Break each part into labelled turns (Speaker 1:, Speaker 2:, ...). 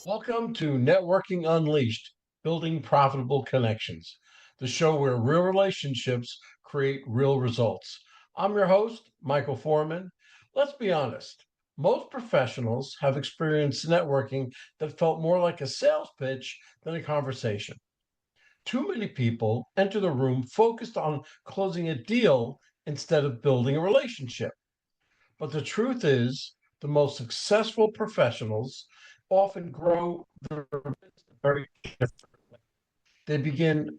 Speaker 1: Welcome to Networking Unleashed, Building Profitable Connections, the show where real relationships create real results. I'm your host, Michael Forman. Let's be honest, most professionals have experienced networking that felt more like a sales pitch than a conversation. Too many people enter the room focused on closing a deal instead of building a relationship. But the truth is, the most successful professionals often grow their business very differently. They begin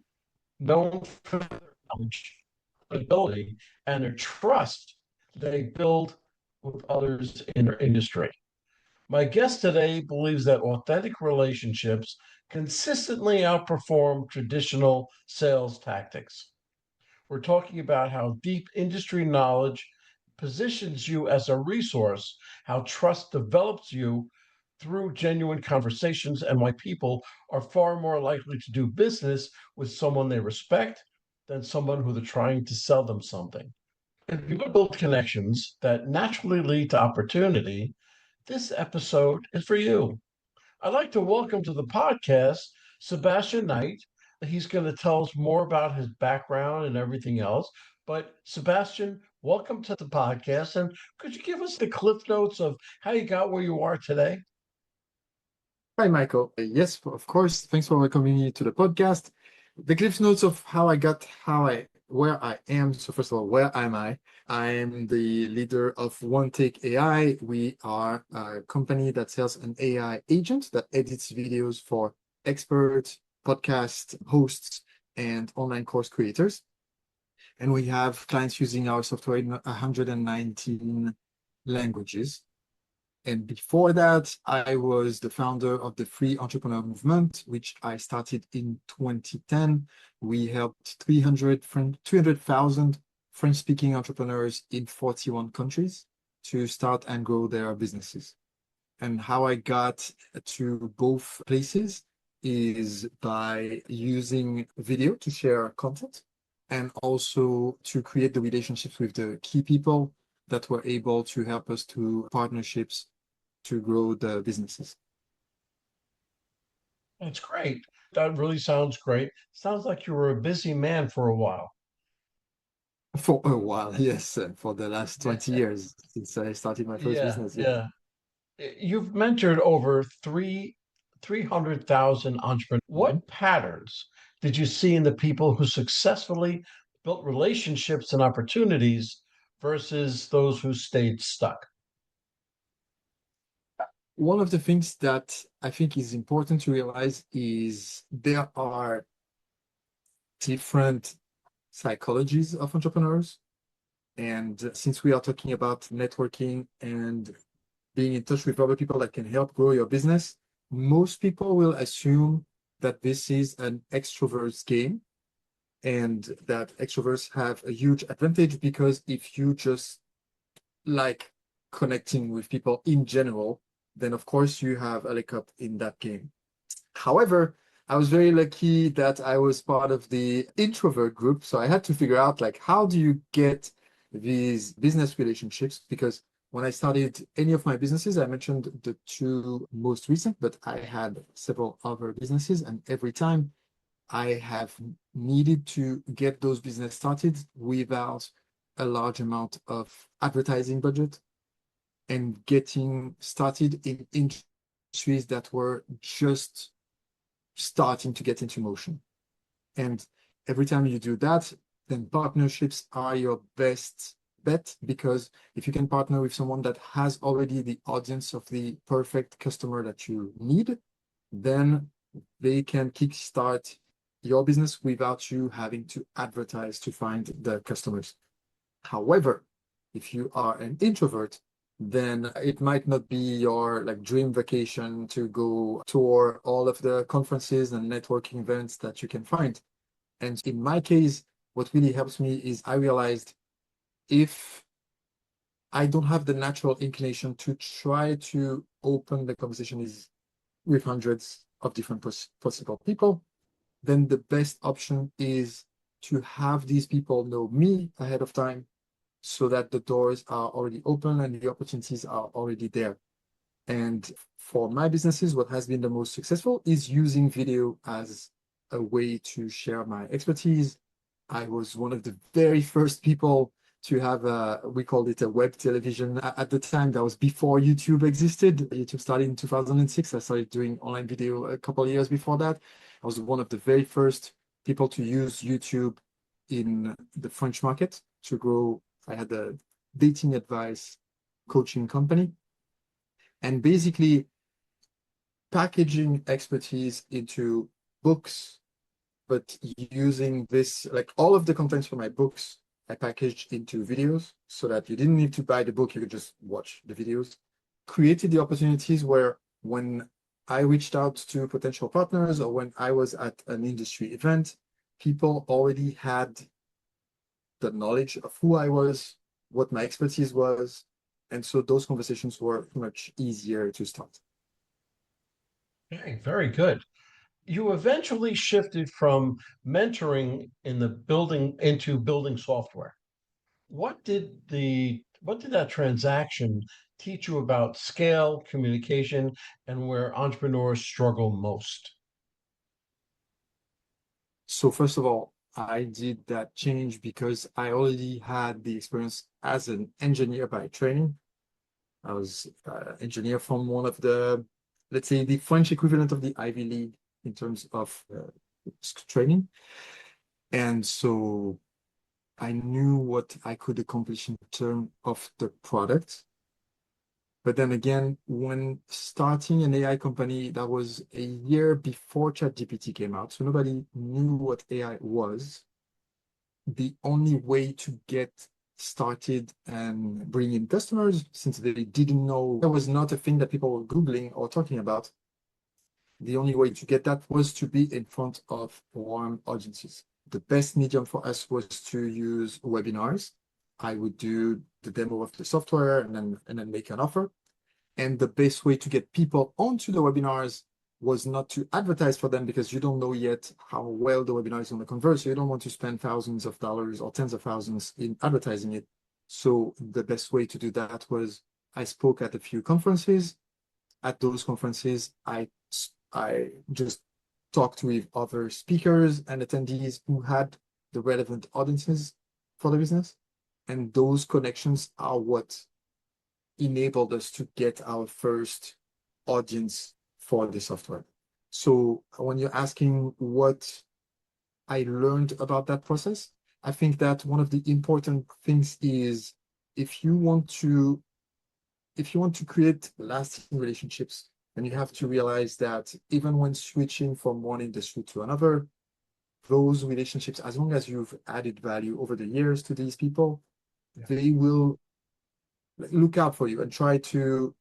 Speaker 1: known for their knowledge, ability, and their trust they build with others in their industry. My guest today believes that authentic relationships consistently outperform traditional sales tactics. We're talking about how deep industry knowledge positions you as a resource, how trust develops you through genuine conversations, and why people are far more likely to do business with someone they respect than someone who they're trying to sell them something. If you build connections that naturally lead to opportunity, this episode is for you. I'd like to welcome to the podcast Sebastien Night. He's going to tell us more about his background and everything else. But Sebastian, welcome to the podcast. And could you give us the cliff notes of how you got where you are today?
Speaker 2: Hi, Michael. Yes, of course. Thanks for welcoming me to the podcast. The cliff notes of how I got where I am. So first of all, where am I? I'm the leader of OneTake AI. We are a company that sells an AI agent that edits videos for experts, podcast hosts, and online course creators. And we have clients using our software in 119 languages. And before that, I was the founder of the Free Entrepreneur Movement, which I started in 2010. We helped 300,000 French-speaking entrepreneurs in 41 countries to start and grow their businesses. And how I got to both places is by using video to share content and also to create the relationships with the key people that were able to help us to partnerships to grow the businesses.
Speaker 1: That's great. That really sounds great. Sounds like you were a busy man for a while.
Speaker 2: For a while, yes, for the last 20 years since I started my first
Speaker 1: Yeah,
Speaker 2: business. Yeah.
Speaker 1: yeah. You've mentored over 300,000 entrepreneurs.
Speaker 2: Mhm.
Speaker 1: What patterns did you see in the people who successfully built relationships and opportunities versus those who stayed stuck?
Speaker 2: One of the things that I think is important to realize is there are different psychologies of entrepreneurs. And since we are talking about networking and being in touch with other people that can help grow your business, most people will assume that this is an extrovert's game and that extroverts have a huge advantage because if you just like connecting with people in general, then of course you have a leg up in that game. However, I was very lucky that I was part of the introvert group. So I had to figure out like how do you get these business relationships? Because when I started any of my businesses, I mentioned the two most recent, but I had several other businesses, and every time I have needed to get those business started without a large amount of advertising budget and getting started in industries that were just starting to get into motion. And every time you do that, then partnerships are your best bet because if you can partner with someone that has already the audience of the perfect customer that you need, then they can kickstart your business without you having to advertise to find the customers. However, if you are an introvert, then it might not be your like dream vacation to go tour all of the conferences and networking events that you can find. And in my case, what really helps me is I realized if I don't have the natural inclination to try to open the conversation is with hundreds of different possible people, then the best option is to have these people know me ahead of time so that the doors are already open and the opportunities are already there. And for my businesses, what has been the most successful is using video as a way to share my expertise. I was one of the very first people to have we called it a web television. At the time, that was before YouTube existed. YouTube started in 2006. I started doing online video a couple of years before that. I was one of the very first people to use YouTube in the French market to grow. I had a dating advice coaching company. And basically packaging expertise into books, but using this, like all of the contents for my books, I packaged into videos so that you didn't need to buy the book, you could just watch the videos. Created the opportunities where when I reached out to potential partners or when I was at an industry event, people already had the knowledge of who I was, what my expertise was. And so those conversations were much easier to start.
Speaker 1: Okay, very good. You eventually shifted from mentoring in the building into building software. What did that transaction teach you about scale, communication, and where entrepreneurs struggle most?
Speaker 2: So first of all, I did that change because I already had the experience as an engineer by training. I was engineer from one of the, let's say, the French equivalent of the Ivy League in terms of training. And so I knew what I could accomplish in terms of the product. But then again, when starting an AI company, that was a year before ChatGPT came out. So nobody knew what AI was. The only way to get started and bring in customers, since they didn't know, that was not a thing that people were Googling or talking about. The only way to get that was to be in front of warm audiences. The best medium for us was to use webinars. I would do the demo of the software and then make an offer. And the best way to get people onto the webinars was not to advertise for them because you don't know yet how well the webinar is going to convert. So you don't want to spend thousands of dollars or tens of thousands in advertising it. So the best way to do that was I spoke at a few conferences. At those conferences, I just talked with other speakers and attendees who had the relevant audiences for the business. And those connections are what enabled us to get our first audience for the software. So when you're asking what I learned about that process, I think that one of the important things is if you want to create lasting relationships, then you have to realize that even when switching from one industry to another, those relationships, as long as you've added value over the years to these people, they will look out for you and try to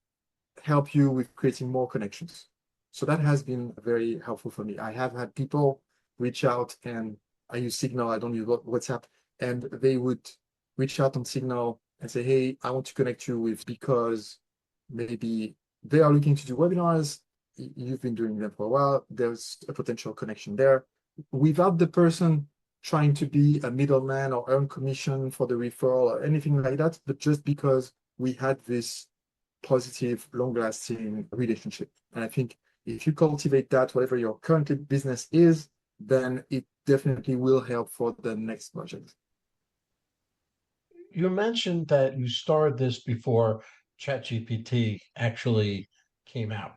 Speaker 2: help you with creating more connections. So that has been very helpful for me. I have had people reach out, and I use Signal, I don't use WhatsApp, and they would reach out on Signal and say, hey, I want to connect you with, because maybe they are looking to do webinars. You've been doing them for a while. There's a potential connection there without the person trying to be a middleman or earn commission for the referral or anything like that, but just because we had this positive, long-lasting relationship. And I think if you cultivate that, whatever your current business is, then it definitely will help for the next project.
Speaker 1: You mentioned that you started this before ChatGPT actually came out.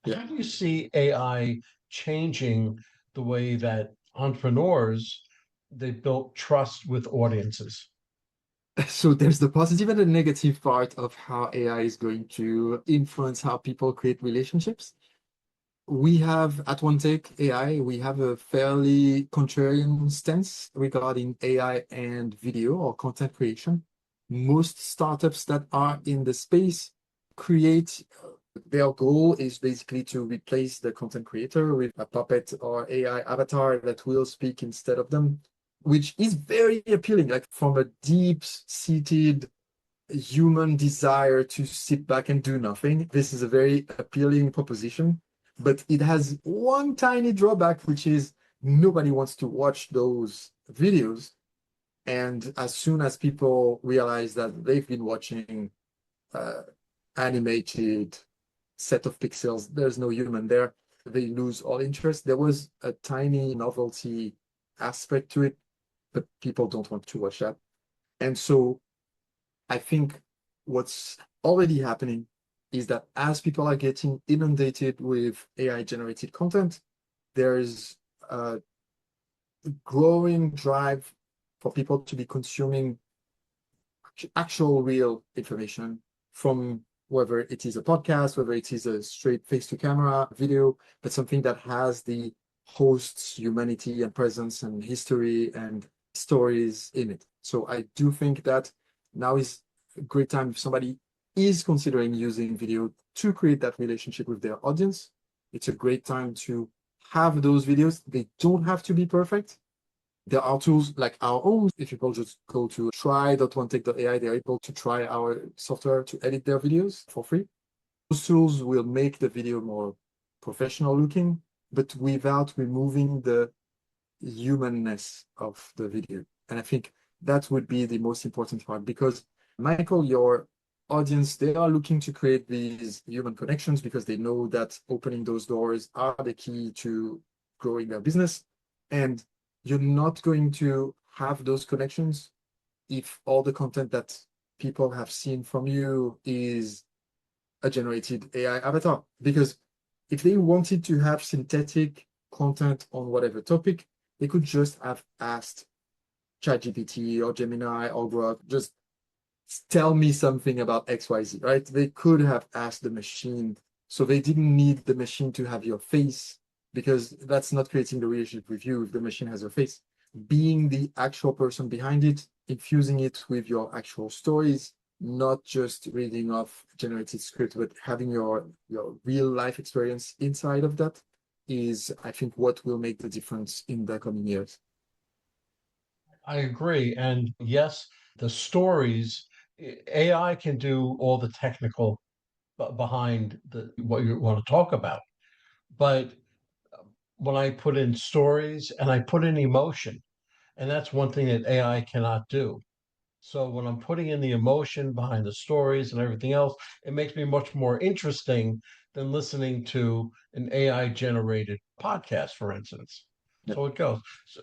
Speaker 2: Yeah.
Speaker 1: How do you see AI changing the way that entrepreneurs they built trust with audiences?
Speaker 2: So there's the positive and the negative part of how AI is going to influence how people create relationships. We have at OneTake AI, we have a fairly contrarian stance regarding AI and video or content creation. Most startups that are in the space create, their goal is basically to replace the content creator with a puppet or AI avatar that will speak instead of them, which is very appealing, like from a deep-seated human desire to sit back and do nothing. This is a very appealing proposition, but it has one tiny drawback, which is nobody wants to watch those videos. And as soon as people realize that they've been watching animated set of pixels. There's no human there. They lose all interest. There was a tiny novelty aspect to it, but people don't want to watch that. And so I think what's already happening is that as people are getting inundated with AI generated content, there's a growing drive for people to be consuming actual real information from whether it is a podcast, whether it is a straight face-to-camera video, but something that has the host's humanity and presence and history and stories in it. So I do think that now is a great time if somebody is considering using video to create that relationship with their audience. It's a great time to have those videos. They don't have to be perfect. There are tools like our own. If people just go to try.onetake.ai, they're able to try our software to edit their videos for free. Those tools will make the video more professional looking, but without removing the humanness of the video. And I think that would be the most important part because, Michael, your audience, they are looking to create these human connections because they know that opening those doors are the key to growing their business. And you're not going to have those connections if all the content that people have seen from you is a generated AI avatar. Because if they wanted to have synthetic content on whatever topic, they could just have asked ChatGPT or Gemini or Grok, just tell me something about XYZ, right? They could have asked the machine. So they didn't need the machine to have your face because that's not creating the relationship with you if the machine has your face. Being the actual person behind it, infusing it with your actual stories, not just reading off generated script, but having your real life experience inside of that is, I think, what will make the difference in the coming years.
Speaker 1: I agree. And yes, the stories, AI can do all the technical behind the what you want to talk about. But when I put in stories and I put in emotion, and that's one thing that AI cannot do. So when I'm putting in the emotion behind the stories and everything else, it makes me much more interesting than listening to an AI generated podcast, for instance.
Speaker 2: Yeah,
Speaker 1: So it goes.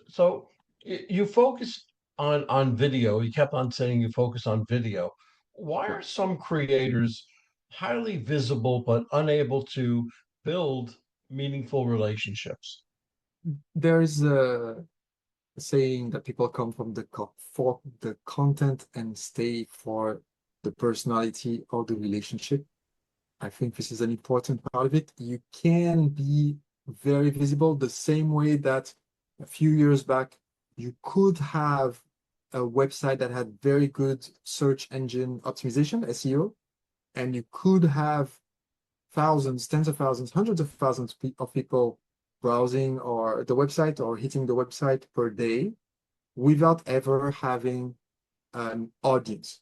Speaker 1: So you focus on video. You kept on saying you focus on video. Why
Speaker 2: yeah.
Speaker 1: are some creators highly visible but unable to build meaningful relationships?
Speaker 2: There's a saying that people come from for the content and stay for the personality or the relationship. I think this is an important part of it. You can be very visible the same way that a few years back you could have a website that had very good search engine optimization, SEO, and you could have thousands, tens of thousands, hundreds of thousands of people browsing or the website or hitting the website per day without ever having an audience.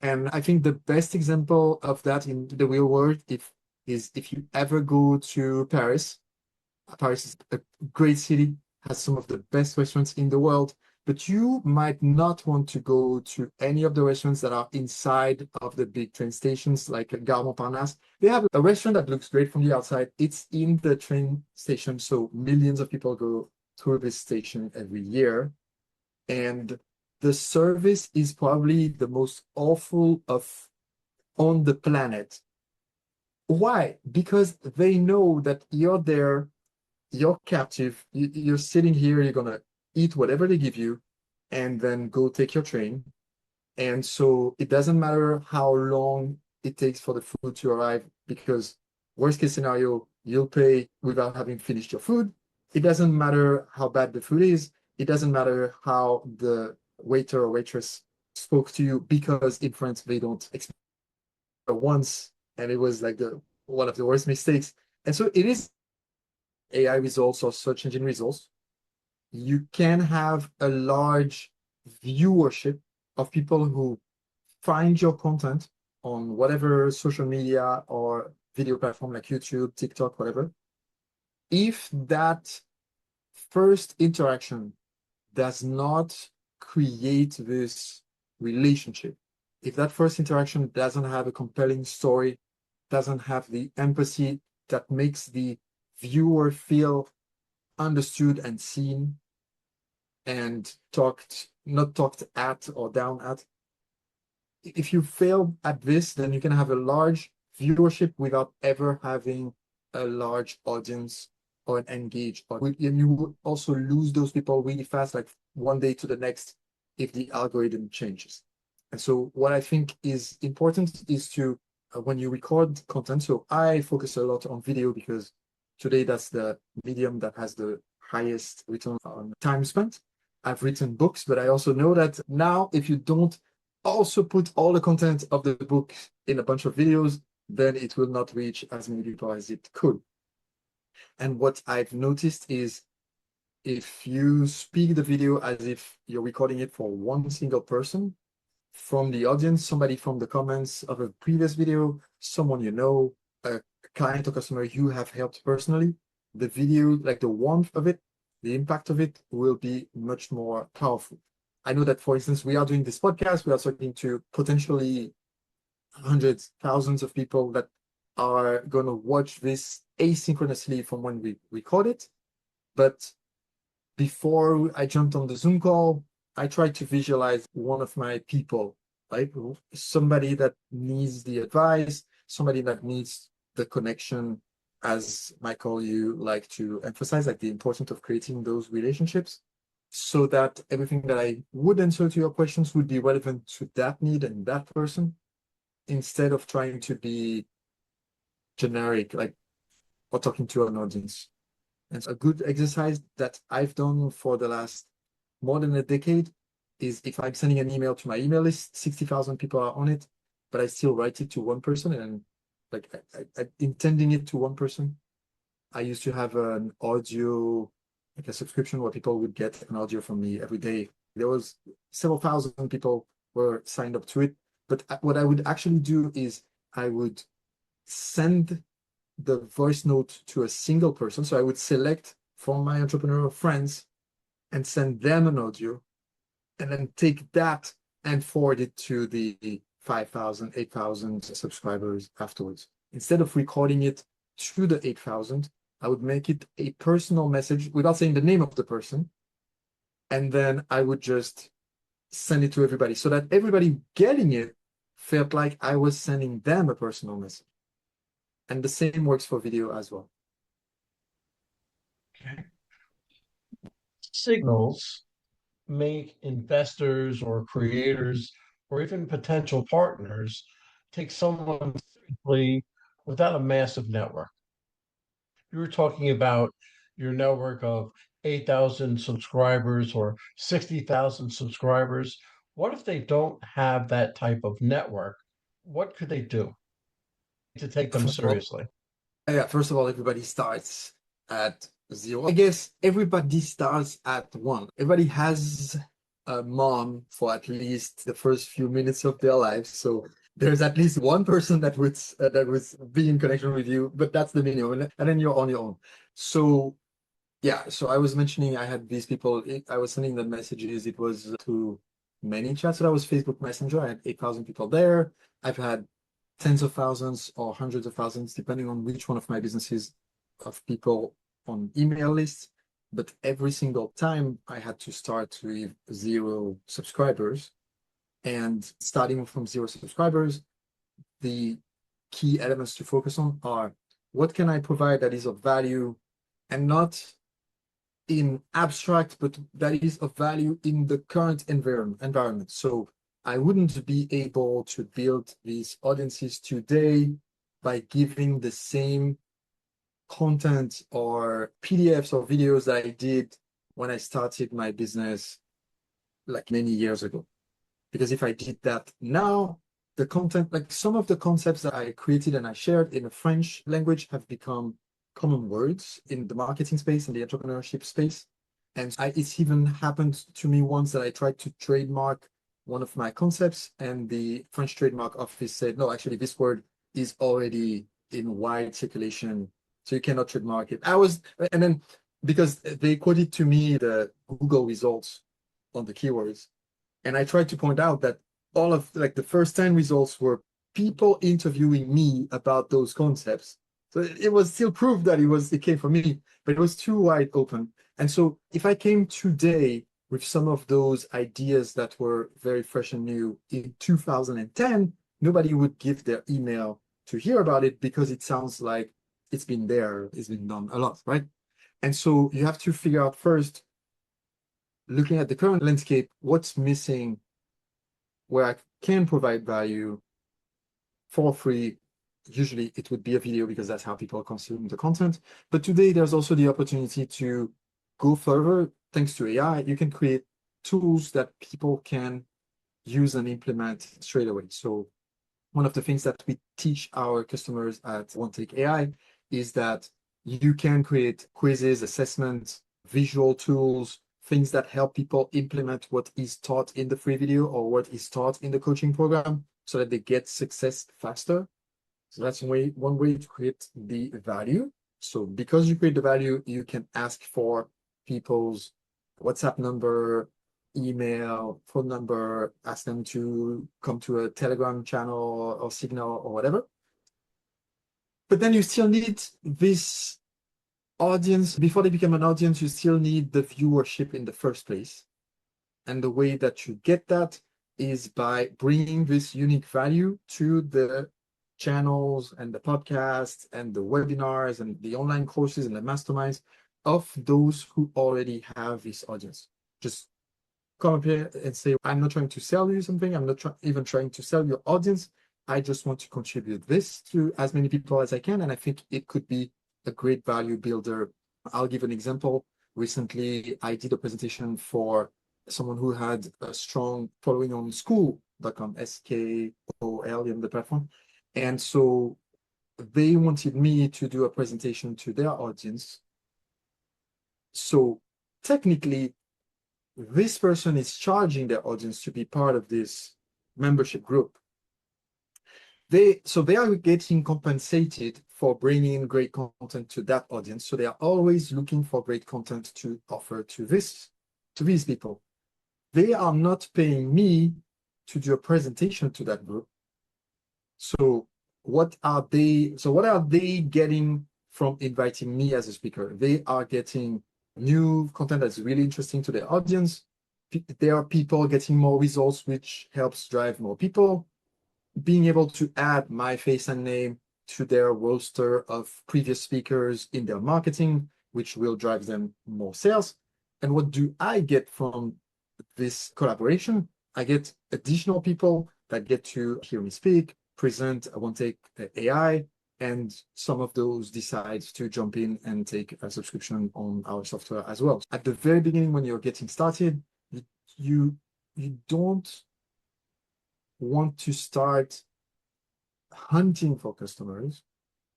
Speaker 2: And I think the best example of that in the real world is if you ever go to Paris. Paris is a great city, has some of the best restaurants in the world, but you might not want to go to any of the restaurants that are inside of the big train stations like Gare Montparnasse. They have a restaurant that looks great from the outside. It's in the train station, so millions of people go through this station every year. And the service is probably the most awful of on the planet. Why? Because they know that you're there, you're captive, you're sitting here, you're gonna eat whatever they give you, and then go take your train. And so it doesn't matter how long it takes for the food to arrive, because worst case scenario, you'll pay without having finished your food. It doesn't matter how bad the food is. It doesn't matter how the waiter or waitress spoke to you, because in France they don't expect once, and it was like the one of the worst mistakes. And so it is AI results or search engine results. You can have a large viewership of people who find your content on whatever social media or video platform like YouTube, TikTok, whatever. If that first interaction does not create this relationship, if that first interaction doesn't have a compelling story doesn't have the empathy that makes the viewer feel understood and seen and not talked at or down at. If you fail at this, then you can have a large viewership without ever having a large audience or an engaged audience. And you will also lose those people really fast, like one day to the next, if the algorithm changes. And so what I think is important is to, when you record content, so I focus a lot on video because today that's the medium that has the highest return on time spent. I've written books, but I also know that now if you don't also put all the content of the book in a bunch of videos, then it will not reach as many people as it could. And what I've noticed is if you speak the video as if you're recording it for one single person from the audience, somebody from the comments of a previous video, someone you know, a client or customer you have helped personally, the video, like the warmth of it, the impact of it will be much more powerful. I know that, for instance, we are doing this podcast, we are talking to potentially hundreds, thousands of people that are going to watch this asynchronously from when we record it. But before I jumped on the Zoom call, I tried to visualize one of my people, right? Somebody that needs the advice, somebody that needs the connection, as Michael, you like to emphasize, like the importance of creating those relationships, so that everything that I would answer to your questions would be relevant to that need and that person, instead of trying to be generic, like, or talking to an audience. And a good exercise that I've done for the last more than a decade is if I'm sending an email to my email list, 60,000 people are on it, but I still write it to one person and like I intending it to one person. I used to have an audio, like a subscription where people would get an audio from me every day. There was several thousand people were signed up to it. But what I would actually do is I would send the voice note to a single person. So I would select from my entrepreneurial friends and send them an audio, and then take that and forward it to the 5,000, 8,000 subscribers afterwards. Instead of recording it to the 8,000, I would make it a personal message without saying the name of the person. And then I would just send it to everybody so that everybody getting it felt like I was sending them a personal message. And the same works for video as well.
Speaker 1: Okay. Signals make investors or creators or even potential partners take someone seriously without a massive network. You were talking about your network of 8,000 subscribers or 60,000 subscribers. What if they don't have that type of network? What could they do to take them
Speaker 2: First of all,
Speaker 1: seriously?
Speaker 2: yeah, first of all, everybody starts at zero. I guess everybody starts at one. Everybody has a mom for at least the first few minutes of their life. So there's at least one person that would be in connection with you, but that's the minimum. And then you're on your own. So yeah, so I was mentioning I had these people, I was sending them messages. It was to many chats. So that was Facebook Messenger. I had 8,000 people there. I've had tens of thousands or hundreds of thousands, depending on which one of my businesses, of people on email lists. But every single time I had to start with zero subscribers. And starting from zero subscribers, the key elements to focus on are what can I provide that is of value, and not in abstract, but that is of value in the current environment. So I wouldn't be able to build these audiences today by giving the same content or PDFs or videos that I did when I started my business like many years ago. Because if I did that now, the content, like some of the concepts that I created and I shared in the French language have become common words in the marketing space and the entrepreneurship space. And it's even happened to me once that I tried to trademark one of my concepts, and the French trademark office said, no, actually, this word is already in wide circulation, so you cannot trademark it. And then because they quoted to me the Google results on the keywords, and I tried to point out that all of like the first 10 results were people interviewing me about those concepts. So it was still proof that it came from me, but it was too wide open. And so if I came today with some of those ideas that were very fresh and new in 2010, nobody would give their email to hear about it because it sounds like it's been there, it's been done a lot, right? And so you have to figure out first, looking at the current landscape, what's missing where I can provide value for free. Usually it would be a video because that's how people consume the content. But today there's also the opportunity to go further. Thanks to AI, you can create tools that people can use and implement straight away. So one of the things that we teach our customers at OneTake AI is that you can create quizzes, assessments, visual tools, things that help people implement what is taught in the free video or what is taught in the coaching program so that they get success faster. So that's one way to create the value. So because you create the value, you can ask for people's WhatsApp number, email, phone number, ask them to come to a Telegram channel or Signal or whatever. But then you still need this audience. Before they become an audience, you still need the viewership in the first place. And the way that you get that is by bringing this unique value to the channels and the podcasts and the webinars and the online courses and the masterminds of those who already have this audience. Just come up here and say, I'm not trying to sell you something. I'm not even trying to sell your audience. I just want to contribute this to as many people as I can. And I think it could be a great value builder. I'll give an example. Recently, I did a presentation for someone who had a strong following on Skool.com, SKOL in the platform. And so they wanted me to do a presentation to their audience. So technically, this person is charging their audience to be part of this membership group. They are getting compensated for bringing great content to that audience. So they are always looking for great content to offer to these people. They are not paying me to do a presentation to that group. So what are they getting from inviting me as a speaker? They are getting new content that's really interesting to their audience. There are people getting more results, which helps drive more people. Being able to add my face and name to their roster of previous speakers in their marketing, which will drive them more sales. And what do I get from this collaboration? I get additional people that get to hear me speak, present OneTake AI, and some of those decide to jump in and take a subscription on our software as well. At the very beginning, when you're getting started, you don't want to start hunting for customers.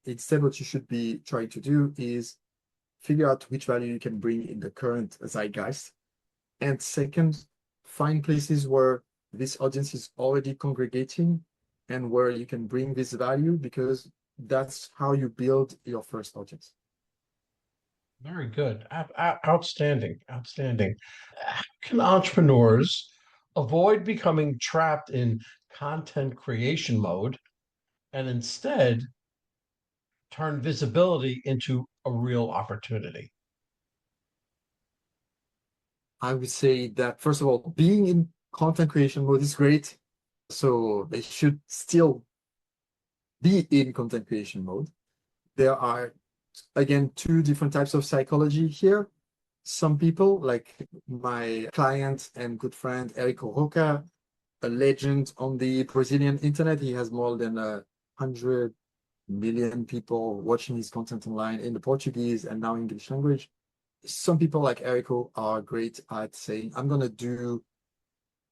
Speaker 2: Instead, what you should be trying to do is figure out which value you can bring in the current zeitgeist. And second, find places where this audience is already congregating and where you can bring this value, because that's how you build your first audience.
Speaker 1: Very good. Outstanding. Outstanding. How can entrepreneurs avoid becoming trapped in content creation mode and instead turn visibility into a real opportunity?
Speaker 2: I would say that, first of all, being in content creation mode is great. So they should still be in content creation mode. There are, again, two different types of psychology here. Some people, like my client and good friend, Erico Roca, a legend on the Brazilian internet. He has more than 100 million people watching his content online in the Portuguese and now English language. Some people like Erico are great at saying, I'm going to do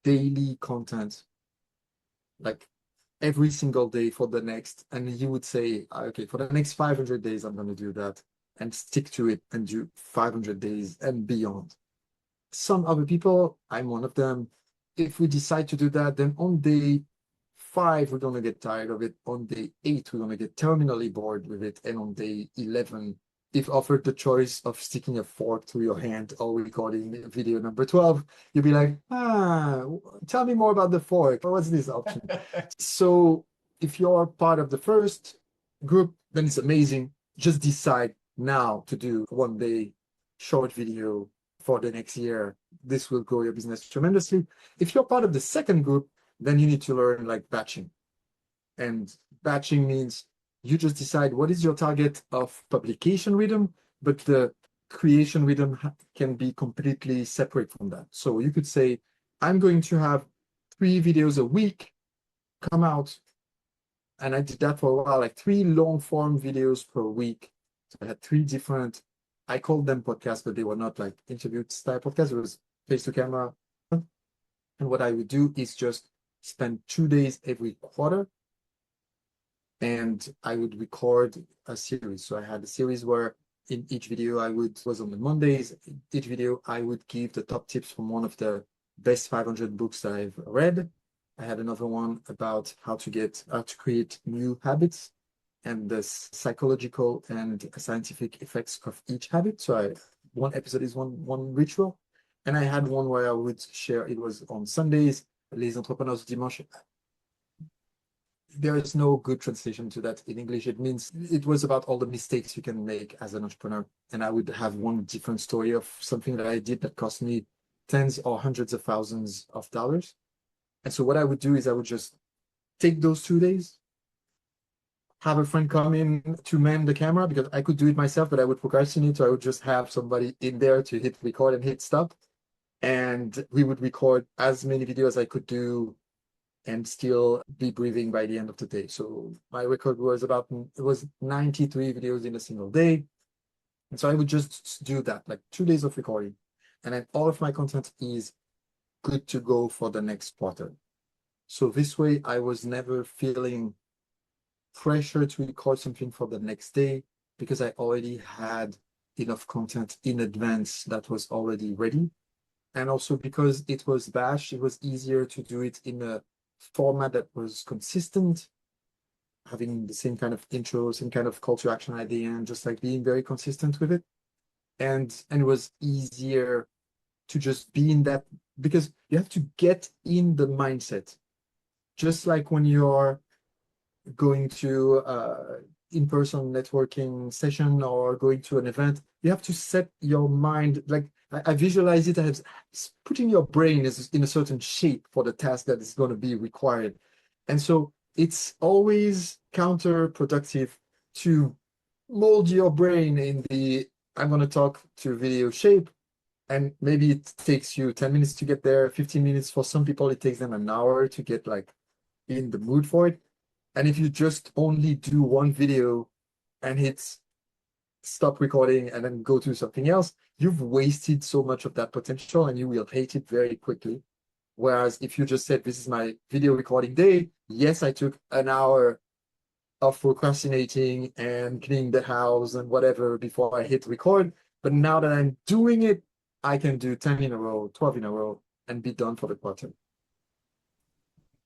Speaker 2: daily content, like every single day for the next, and he would say, okay, for the next 500 days, I'm going to do that and stick to it and do 500 days and beyond. Some other people, I'm one of them, if we decide to do that, then on day 5, we're going to get tired of it. On day 8, we're going to get terminally bored with it. And on day 11, if offered the choice of sticking a fork through your hand or recording video number 12, you'll be like, tell me more about the fork. What's this option? So if you're part of the first group, then it's amazing. Just decide now to do 1 day short video for the next year. This will grow your business tremendously. If you're part of the second group, then you need to learn like batching. And batching means you just decide what is your target of publication rhythm, but the creation rhythm can be completely separate from that. So you could say, I'm going to have 3 videos a week come out. And I did that for a while, like 3 long-form videos per week. So I had 3 different, I called them podcasts, but they were not like interview style podcasts. It was face to camera. And what I would do is just spend 2 days every quarter, and I would record a series. So I had a series where in each video was on the Mondays. In each video, I would give the top tips from one of the best 500 books that I've read. I had another one about how to create new habits and the psychological and scientific effects of each habit. So one episode is one ritual. And I had one where I would share, it was on Sundays, Les Entrepreneurs du Dimanche. There is no good translation to that in English. It means it was about all the mistakes you can make as an entrepreneur. And I would have one different story of something that I did that cost me tens or hundreds of thousands of dollars. And so what I would do is I would just take those 2 days, have a friend come in to man the camera, because I could do it myself, but I would procrastinate. So I would just have somebody in there to hit record and hit stop. And we would record as many videos as I could do and still be breathing by the end of the day. So my record was it was 93 videos in a single day. And so I would just do that, like 2 days of recording. And then all of my content is good to go for the next quarter. So this way I was never feeling pressure to record something for the next day, because I already had enough content in advance that was already ready. And also because it was batch, it was easier to do it in a format that was consistent, having the same kind of intro, same kind of call to action at the end, just like being very consistent with it. And it was easier to just be in that, because you have to get in the mindset. Just like when you're going to in-person networking session or going to an event, you have to set your mind, like I visualize it as putting your brain in a certain shape for the task that is going to be required. And so it's always counterproductive to mold your brain in the I'm going to talk to video shape, and maybe it takes you 10 minutes to get there, 15 minutes. For some people it takes them an hour to get like in the mood for it. And if you just only do one video and hit stop recording and then go to something else, you've wasted so much of that potential and you will hate it very quickly. Whereas if you just said, this is my video recording day, yes, I took an hour of procrastinating and cleaning the house and whatever before I hit record. But now that I'm doing it, I can do 10 in a row, 12 in a row, and be done for the quarter.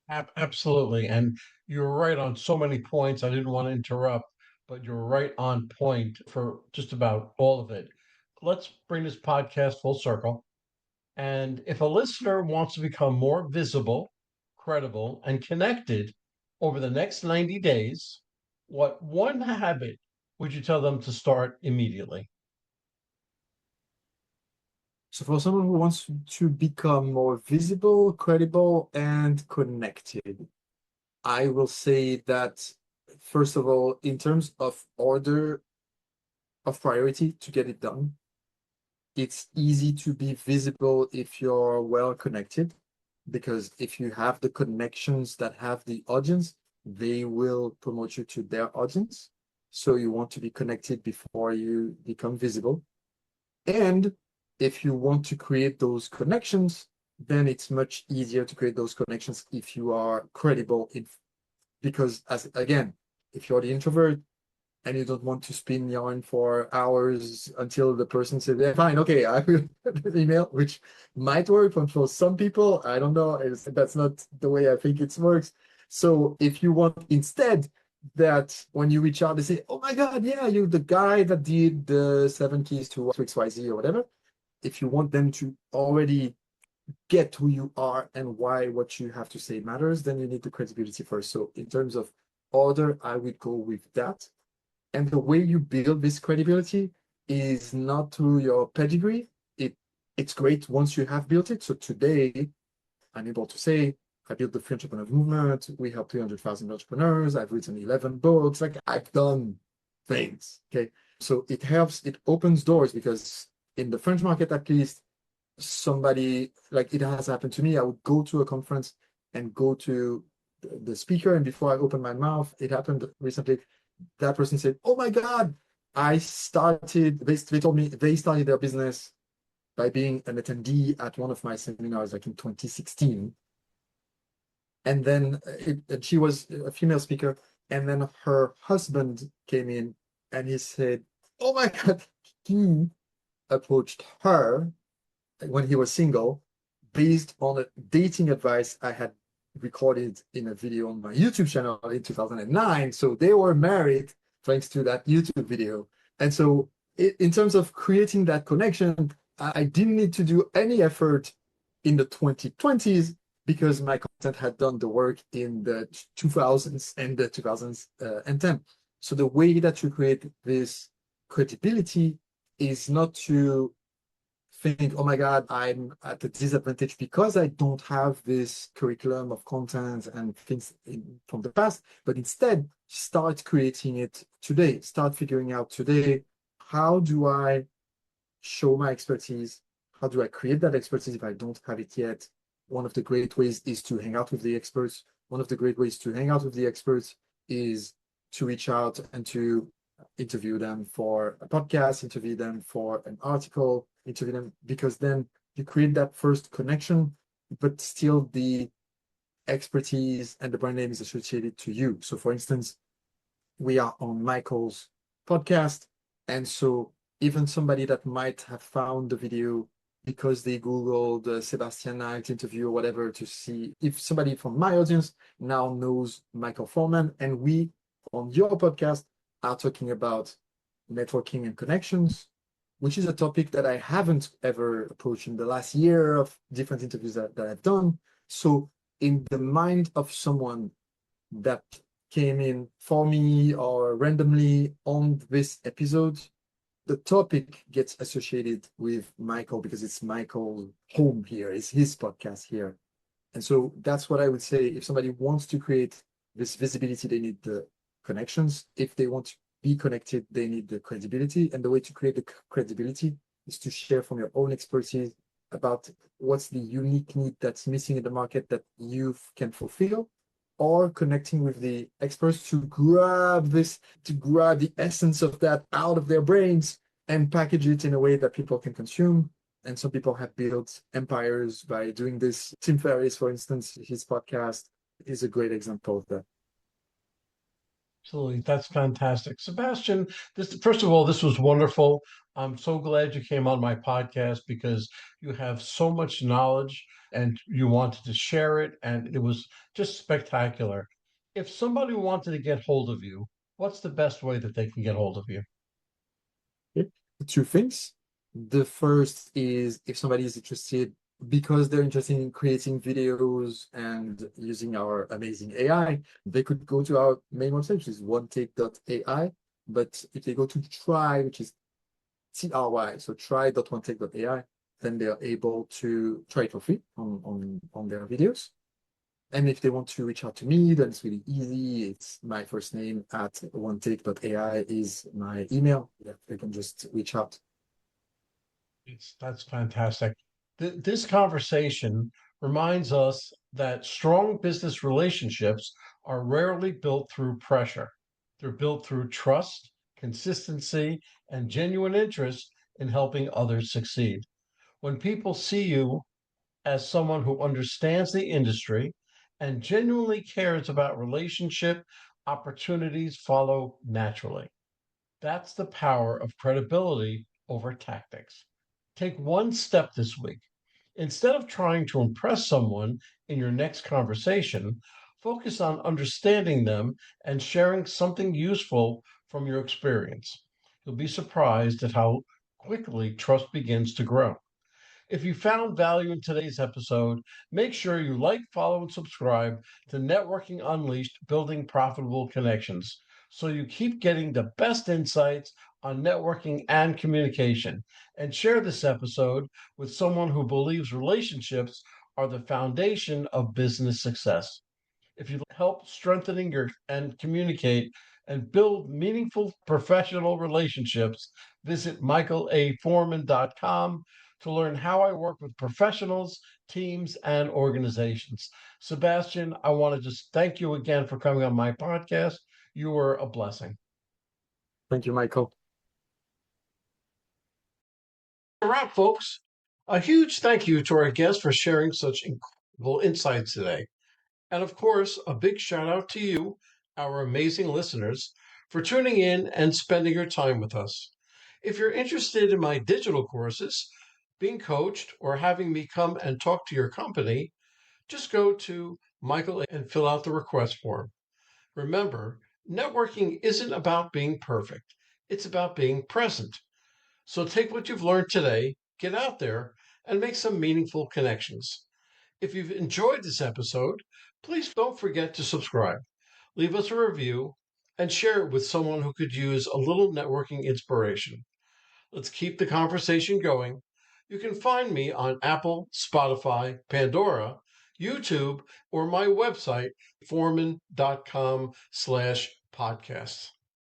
Speaker 1: Absolutely. And you're right on so many points. I didn't want to interrupt, but you're right on point for just about all of it. Let's bring this podcast full circle. And if a listener wants to become more visible, credible, and connected over the next 90 days, what one habit would you tell them to start immediately?
Speaker 2: So for someone who wants to become more visible, credible, and connected, I will say that, first of all, in terms of order of priority to get it done, it's easy to be visible if you're well connected, because if you have the connections that have the audience, they will promote you to their audience. So you want to be connected before you become visible. And if you want to create those connections, then it's much easier to create those connections if you are credible because again, if you're the introvert and you don't want to spin yarn for hours until the person says, yeah, fine, okay, I will email, which might work, but for some people, I don't know, that's not the way I think it works. So if you want instead that when you reach out, they say, oh my God, yeah, you're the guy that did the 7 keys to XYZ or whatever. If you want them to already get who you are and why what you have to say matters, then you need the credibility first. So in terms of order I would go with that. And the way you build this credibility is not through your pedigree. It's great once you have built it. So today, I'm able to say, I built the free entrepreneur movement. We help 300,000 entrepreneurs. I've written 11 books. Like I've done things. Okay. So it helps, it opens doors because in the French market, at least, somebody, like it has happened to me, I would go to a conference and go to the speaker. And before I open my mouth, it happened recently. That person said, "Oh my God, they told me they started their business by being an attendee at one of my seminars like in 2016. And then she was a female speaker. And then her husband came in and he said, "Oh my God," he approached her when he was single based on a dating advice I had recorded in a video on my YouTube channel in 2009. So they were married thanks to that YouTube video. And so in terms of creating that connection, I didn't need to do any effort in the 2020s because my content had done the work in the 2000s and the 2010. So the way that you create this credibility is not to think, "Oh my God, I'm at a disadvantage because I don't have this curriculum of content and things from the past," but instead start creating it today. Start figuring out today, how do I show my expertise? How do I create that expertise if I don't have it yet? One of the great ways is to hang out with the experts. One of the great ways to hang out with the experts is to reach out and to interview them for a podcast, interview them for an article, interview them, because then you create that first connection, but still the expertise and the brand name is associated to you. So for instance, we are on Michael's podcast. And so even somebody that might have found the video because they Googled the Sebastien Night interview or whatever to see if somebody from my audience now knows Michael Forman, and we on your podcast are talking about networking and connections, which is a topic that I haven't ever approached in the last year of different interviews that I've done. So in the mind of someone that came in for me or randomly on this episode, the topic gets associated with Michael because it's Michael's home here, it's his podcast here. And so that's what I would say. If somebody wants to create this visibility, they need the connections. If they want to be connected, they need the credibility. And the way to create the credibility is to share from your own expertise about what's the unique need that's missing in the market that you can fulfill, or connecting with the experts to grab the essence of that out of their brains and package it in a way that people can consume. And some people have built empires by doing this. Tim Ferriss, for instance, his podcast is a great example of that.
Speaker 1: Absolutely. That's fantastic. Sebastian, this first of all, this was wonderful. I'm so glad you came on my podcast because you have so much knowledge and you wanted to share it, and it was just spectacular. If somebody wanted to get hold of you, what's the best way that they can get hold of you?
Speaker 2: Okay. Two things. The first is if somebody is interested because they're interested in creating videos and using our amazing AI, they could go to our main website, which is OneTake.ai. But if they go to try, which is TRY, so try.onetake.ai, then they're able to try it for free on their videos. And if they want to reach out to me, then it's really easy. It's my first name at onetake.ai is my email. Yeah, they can just reach out.
Speaker 1: That's fantastic. This conversation reminds us that strong business relationships are rarely built through pressure. They're built through trust, consistency, and genuine interest in helping others succeed. When people see you as someone who understands the industry and genuinely cares about relationship, opportunities follow naturally. That's the power of credibility over tactics. Take one step this week. Instead of trying to impress someone in your next conversation, focus on understanding them and sharing something useful from your experience. You'll be surprised at how quickly trust begins to grow. If you found value in today's episode, make sure you like, follow, and subscribe to Networking Unleashed Building Profitable Connections so you keep getting the best insights on networking and communication. And share this episode with someone who believes relationships are the foundation of business success. If you'd help strengthening your and communicate and build meaningful professional relationships, visit michaelaforman.com to learn how I work with professionals, teams, and organizations. Sebastian, I want to just thank you again for coming on my podcast. You were a blessing.
Speaker 2: Thank you, Michael.
Speaker 1: A wrap, folks. A huge thank you to our guest for sharing such incredible insights today. And of course, a big shout out to you, our amazing listeners, for tuning in and spending your time with us. If you're interested in my digital courses, being coached, or having me come and talk to your company, just go to Michael and fill out the request form. Remember, networking isn't about being perfect, it's about being present. So take what you've learned today, get out there, and make some meaningful connections. If you've enjoyed this episode, please don't forget to subscribe, leave us a review, and share it with someone who could use a little networking inspiration. Let's keep the conversation going. You can find me on Apple, Spotify, Pandora, YouTube, or my website, forman.com/podcasts.